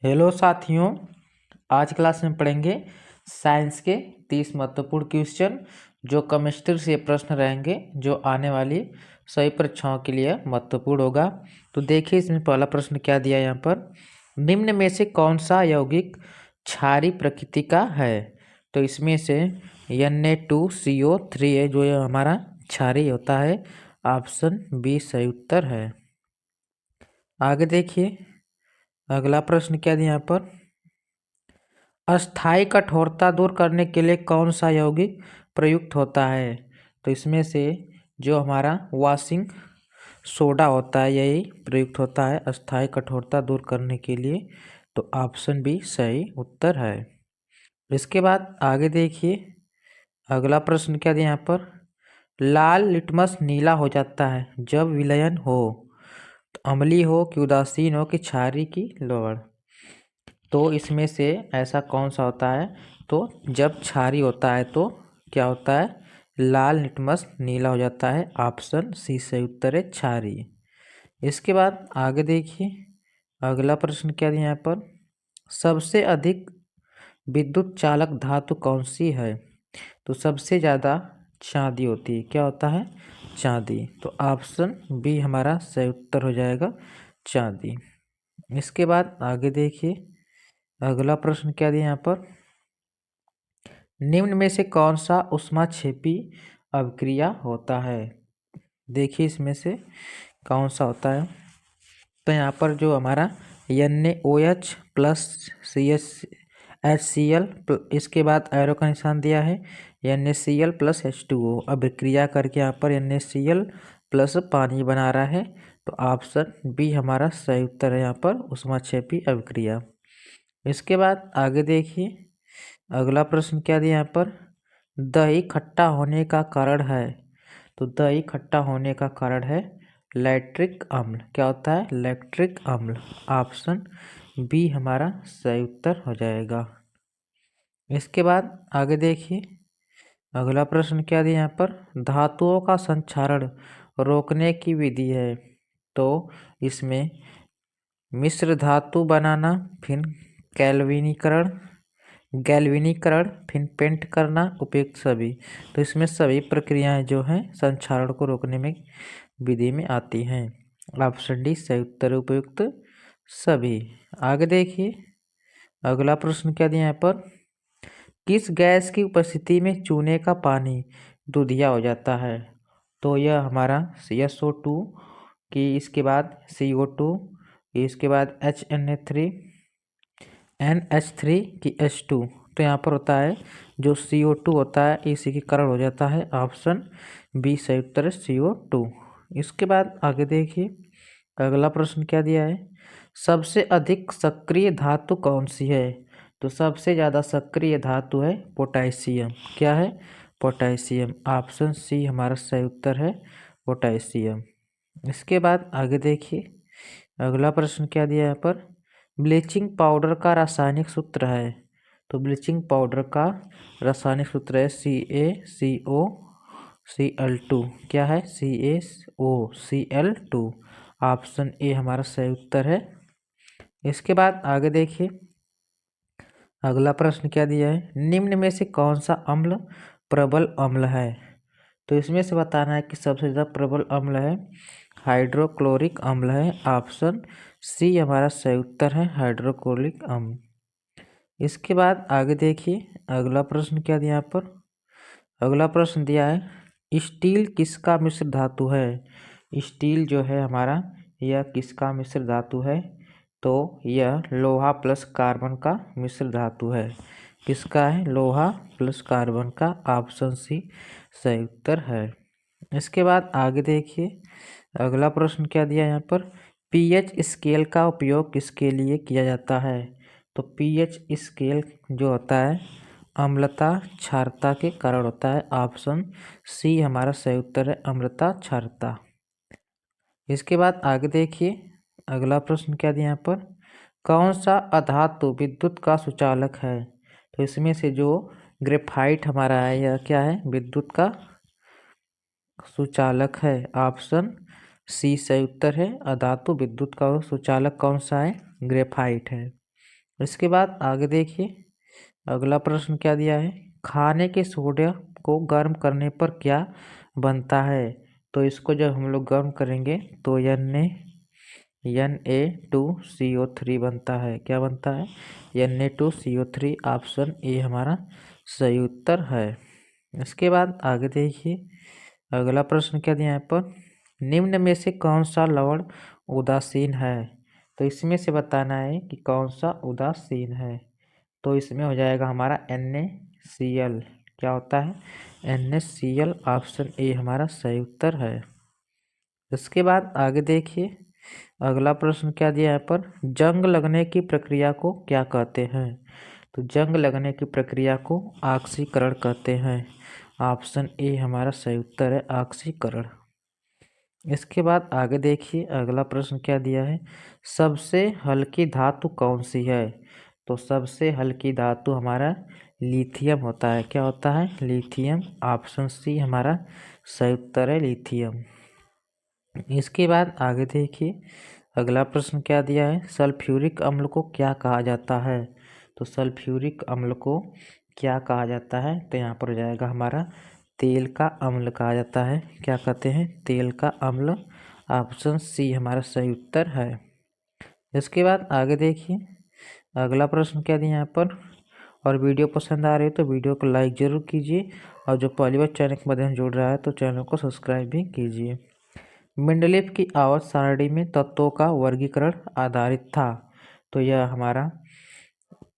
Hello साथियों, आज class में पढ़ेंगे साइंस के 30 महत्वपूर्ण क्वेश्चन जो केमिस्ट्री से प्रश्न रहेंगे जो आने वाली सभी परीक्षाओं के लिए महत्वपूर्ण होगा। तो देखिए इसमें पहला प्रश्न क्या दिया है यहाँ पर, निम्न में से कौन सा यौगिक क्षारीय प्रकृति का है। तो इसमें से Na2CO3 है जो ये हमारा क्षारीय होता है। ऑप्शन बी सही उत्तर है। आगे देखिए अगला प्रश्न क्या दिया यहाँ पर, अस्थायी कठोरता दूर करने के लिए कौन सा यौगिक प्रयुक्त होता है। तो इसमें से जो हमारा वॉशिंग सोडा होता है यही प्रयुक्त होता है अस्थायी कठोरता दूर करने के लिए। तो ऑप्शन बी सही उत्तर है। इसके बाद आगे देखिए अगला प्रश्न क्या दिया यहाँ पर, लाल लिटमस नीला हो जाता है जब विलयन हो, तो अम्लीय हो कि उदासीन हो कि क्षारीय की लवण। तो इसमें से ऐसा कौन सा होता है, तो जब क्षारीय होता है तो क्या होता है, लाल लिटमस नीला हो जाता है। ऑप्शन सी सही उत्तर है क्षारीय। इसके बाद आगे देखिए अगला प्रश्न क्या दिया यहाँ पर, सबसे अधिक विद्युत चालक धातु कौन सी है। तो सबसे ज़्यादा चांदी होती है, क्या होता है चांदी। तो ऑप्शन बी हमारा सही उत्तर हो जाएगा चांदी। इसके बाद आगे देखिए अगला प्रश्न क्या दिया यहाँ पर, निम्न में से कौन सा ऊष्माक्षेपी अभिक्रिया होता है। देखिए इसमें से कौन सा होता है, तो यहाँ पर जो हमारा NaOH प्लस HCl इसके बाद एरो का निशान दिया है NaCl प्लस H2O अभिक्रिया करके यहाँ पर NaCl प्लस पानी बना रहा है। तो ऑप्शन बी हमारा सही उत्तर है यहाँ पर ऊष्माक्षेपी अभिक्रिया। इसके बाद आगे देखिए अगला प्रश्न क्या दिया यहाँ पर, दही खट्टा होने का कारण है। तो दही खट्टा होने का कारण है लैक्टिक अम्ल, क्या होता है लैक्टिक अम्ल। ऑप्शन बी हमारा सही उत्तर हो जाएगा। इसके बाद आगे देखिए अगला प्रश्न क्या दिया यहाँ पर, धातुओं का संक्षारण रोकने की विधि है। तो इसमें मिश्र धातु बनाना, फिर गैल्वेनीकरण फिर पेंट करना उपयुक्त सभी। तो इसमें सभी प्रक्रियाएं जो हैं संक्षारण को रोकने में विधि में आती हैं। ऑप्शन डी सही उत्तर उपयुक्त सभी। आगे देखिए अगला प्रश्न क्या दिया यहाँ पर, किस गैस की उपस्थिति में चूने का पानी दूधिया हो जाता है। तो यह हमारा SO2 की, इसके बाद CO2, इसके बाद NH3 की H2। तो यहाँ पर होता है जो CO2 होता है इसी के कारण हो जाता है। ऑप्शन बी सही उत्तर है CO2। इसके बाद आगे देखिए अगला प्रश्न क्या दिया है, सबसे अधिक सक्रिय धातु कौन सी है। तो सबसे ज़्यादा सक्रिय धातु है पोटेशियम, क्या है पोटेशियम। ऑप्शन सी हमारा सही उत्तर है पोटेशियम। इसके बाद आगे देखिए अगला प्रश्न क्या दिया है यहाँ पर, ब्लीचिंग पाउडर का रासायनिक सूत्र है। तो ब्लीचिंग पाउडर का रासायनिक सूत्र है CaCO Cl2, क्या है CaOCl2। ऑप्शन ए हमारा सही उत्तर है। इसके बाद आगे देखिए अगला प्रश्न क्या दिया है, निम्न में से कौन सा अम्ल प्रबल अम्ल है। तो इसमें से बताना है कि सबसे ज़्यादा प्रबल अम्ल है हाइड्रोक्लोरिक अम्ल है। ऑप्शन सी हमारा सही उत्तर है हाइड्रोक्लोरिक अम्ल। इसके बाद आगे देखिए अगला प्रश्न क्या दिया यहाँ पर, अगला प्रश्न दिया है स्टील किसका मिश्र धातु है। स्टील जो है हमारा यह किसका मिश्र धातु है। तो यह लोहा प्लस कार्बन का मिश्र धातु है। किसका है, लोहा प्लस कार्बन का। ऑप्शन सी सही उत्तर है। इसके बाद आगे देखिए अगला प्रश्न क्या दिया यहाँ पर, पीएच स्केल का उपयोग किसके लिए किया जाता है। तो पीएच स्केल जो होता है अम्लता क्षारता के कारण होता है। ऑप्शन सी हमारा सही उत्तर है अम्लता क्षारता। इसके बाद आगे देखिए अगला प्रश्न क्या दिया यहाँ पर, कौन सा अधातु विद्युत का सुचालक है। तो इसमें से जो ग्रेफाइट हमारा है यह क्या है विद्युत का सुचालक है। ऑप्शन सी सही उत्तर है अधातु विद्युत का सुचालक कौन सा है ग्रेफाइट है। इसके बाद आगे देखिए, अगला प्रश्न क्या दिया है, खाने के सोडा को गर्म करने पर क्या बनता है। तो इसको जब हम लोग गर्म करेंगे तो Na2CO3 बनता है। क्या बनता है, Na2CO3। ऑप्शन ए हमारा सही उत्तर है। इसके बाद आगे देखिए, अगला प्रश्न क्या दिया है पर, निम्न में से कौन सा लवण उदासीन है। तो इसमें से बताना है कि कौन सा उदासीन है। तो इसमें हो जाएगा हमारा NaCl। क्या होता है, NaCl। ऑप्शन ए हमारा सही उत्तर है। इसके बाद आगे देखिए, अगला प्रश्न क्या दिया है पर, जंग लगने की प्रक्रिया को क्या कहते हैं। तो जंग लगने की प्रक्रिया को ऑक्सीकरण कहते हैं। ऑप्शन ए हमारा सही उत्तर है, ऑक्सीकरण। इसके बाद आगे देखिए, अगला प्रश्न क्या दिया है, सबसे हल्की धातु कौन सी है। तो सबसे हल्की धातु हमारा लिथियम होता है। क्या होता है, लिथियम। ऑप्शन सी हमारा सही उत्तर है, लिथियम। इसके बाद आगे देखिए, अगला प्रश्न क्या दिया है, सल्फ्यूरिक अम्ल को क्या कहा जाता है। तो सल्फ्यूरिक अम्ल को क्या कहा जाता है, तो यहाँ पर हो जाएगा हमारा तेल का अम्ल कहा जाता है। क्या कहते हैं, तेल का अम्ल। ऑप्शन सी हमारा सही उत्तर है। इसके बाद आगे देखिए, अगला प्रश्न क्या दिया यहाँ पर, और वीडियो पसंद आ रही है तो वीडियो को लाइक ज़रूर कीजिए, और जो पहली बार चैनल के माध्यम जुड़ रहा है तो चैनल को सब्सक्राइब भी कीजिए। मेंडलीव की आवर्त सारणी में तत्वों का वर्गीकरण आधारित था। तो यह हमारा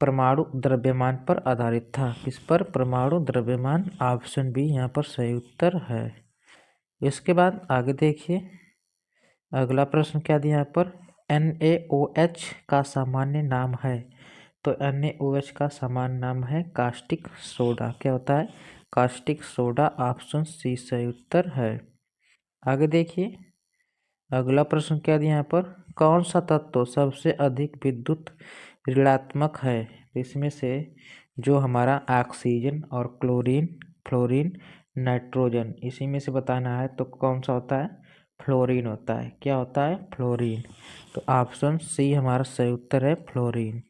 परमाणु द्रव्यमान पर आधारित था। किस पर, परमाणु द्रव्यमान। ऑप्शन बी यहाँ पर सही उत्तर है। इसके बाद आगे देखिए, अगला प्रश्न क्या दिया यहाँ पर, NaOH का सामान्य नाम है। तो NaOH का सामान्य नाम है कास्टिक सोडा। क्या होता है, कास्टिक सोडा। ऑप्शन सी सही उत्तर है। आगे देखिए, अगला प्रश्न क्या दिया यहाँ पर, कौन सा तत्व सबसे अधिक विद्युत ऋणात्मक है। तो इसमें से जो हमारा ऑक्सीजन और क्लोरीन, फ्लोरीन, नाइट्रोजन, इसी में से बताना है तो कौन सा होता है, फ्लोरीन होता है। क्या होता है, फ्लोरीन। तो ऑप्शन सी हमारा सही उत्तर है, फ्लोरीन।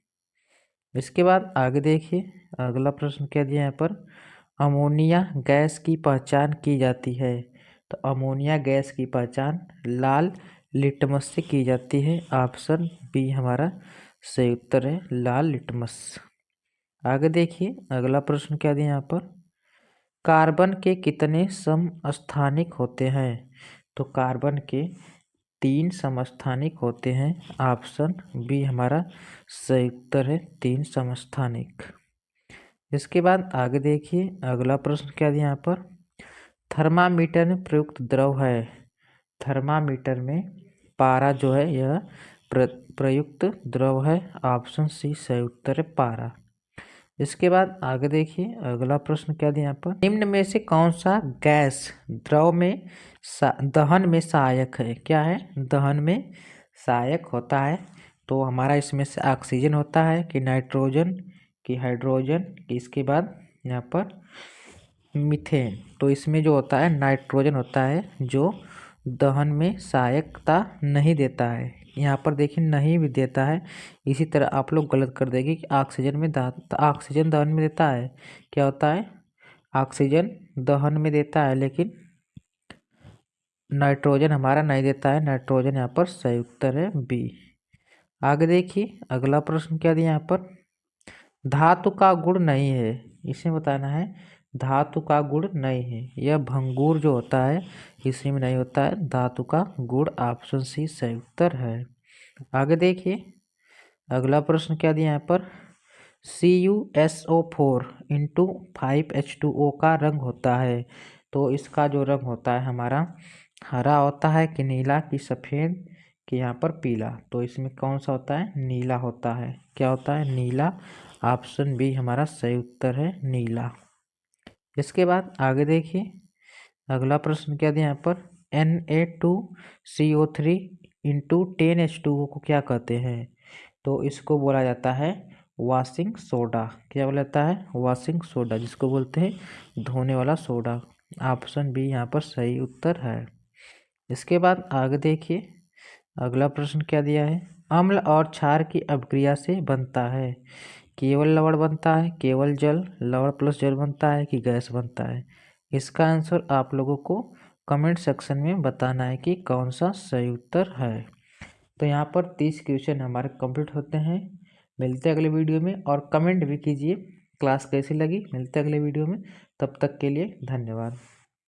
इसके बाद आगे देखिए, अगला प्रश्न क्या दिया यहाँ पर, अमोनिया गैस की पहचान की जाती है। तो अमोनिया गैस की पहचान लाल लिटमस से की जाती है। ऑप्शन बी हमारा सही उत्तर है, लाल लिटमस। आगे देखिए, अगला प्रश्न क्या दिया यहाँ पर, कार्बन के कितने समस्थानिक होते हैं। तो कार्बन के 3 समस्थानिक होते हैं। ऑप्शन बी हमारा सही उत्तर है, 3 समस्थानिक। इसके बाद आगे देखिए, अगला प्रश्न क्या दिया यहाँ पर, थर्मामीटर में प्रयुक्त द्रव है। थर्मामीटर में पारा जो है यह प्रयुक्त द्रव है। ऑप्शन सी सही उत्तर है, पारा। इसके बाद आगे देखिए, अगला प्रश्न क्या दिया यहाँ पर, निम्न में से कौन सा गैस द्रव में दहन में सहायक है। क्या है, दहन में सहायक होता है। तो हमारा इसमें से ऑक्सीजन होता है कि नाइट्रोजन कि हाइड्रोजन कि, इसके बाद यहाँ पर मीथेन। तो इसमें जो होता है नाइट्रोजन होता है जो दहन में सहायकता नहीं देता है। यहाँ पर देखिए नहीं भी देता है। इसी तरह आप लोग गलत कर देंगे कि ऑक्सीजन में ऑक्सीजन दहन में देता है। क्या होता है, ऑक्सीजन दहन में देता है लेकिन नाइट्रोजन हमारा नहीं देता है। नाइट्रोजन यहाँ पर सही उत्तर है, बी। आगे देखिए, अगला प्रश्न क्या दिया यहाँ पर, धातु का गुण नहीं है। इसमें बताना है धातु का गुण नहीं है। यह भंगुर जो होता है इसी में नहीं होता है धातु का गुण। ऑप्शन सी सही उत्तर है। आगे देखिए, अगला प्रश्न क्या दिया यहाँ पर, CuSO4 इंटू 5H2O का रंग होता है। तो इसका जो रंग होता है हमारा हरा होता है कि नीला कि सफ़ेद कि यहाँ पर पीला। तो इसमें कौन सा होता है, नीला होता है। क्या होता है, नीला। ऑप्शन बी हमारा सही उत्तर है, नीला। इसके बाद आगे देखिए, अगला प्रश्न क्या दिया यहाँ पर, Na2CO3 इंटू 10H2O को क्या कहते हैं। तो इसको बोला जाता है वॉशिंग सोडा। क्या बोला जाता है, वॉशिंग सोडा, जिसको बोलते हैं धोने वाला सोडा। ऑप्शन बी यहाँ पर सही उत्तर है। इसके बाद आगे देखिए, अगला प्रश्न क्या दिया है, अम्ल और क्षार की अभिक्रिया से बनता है? केवल लवण बनता है, केवल जल, लवण प्लस जल बनता है कि गैस बनता है? इसका आंसर आप लोगों को कमेंट सेक्शन में बताना है कि कौन सा सही उत्तर है। तो यहाँ पर 30 क्वेश्चन हमारे कंप्लीट होते हैं। मिलते हैं अगले वीडियो में, और कमेंट भी कीजिए क्लास कैसी लगी। मिलते हैं अगले वीडियो में, तब तक के लिए धन्यवाद।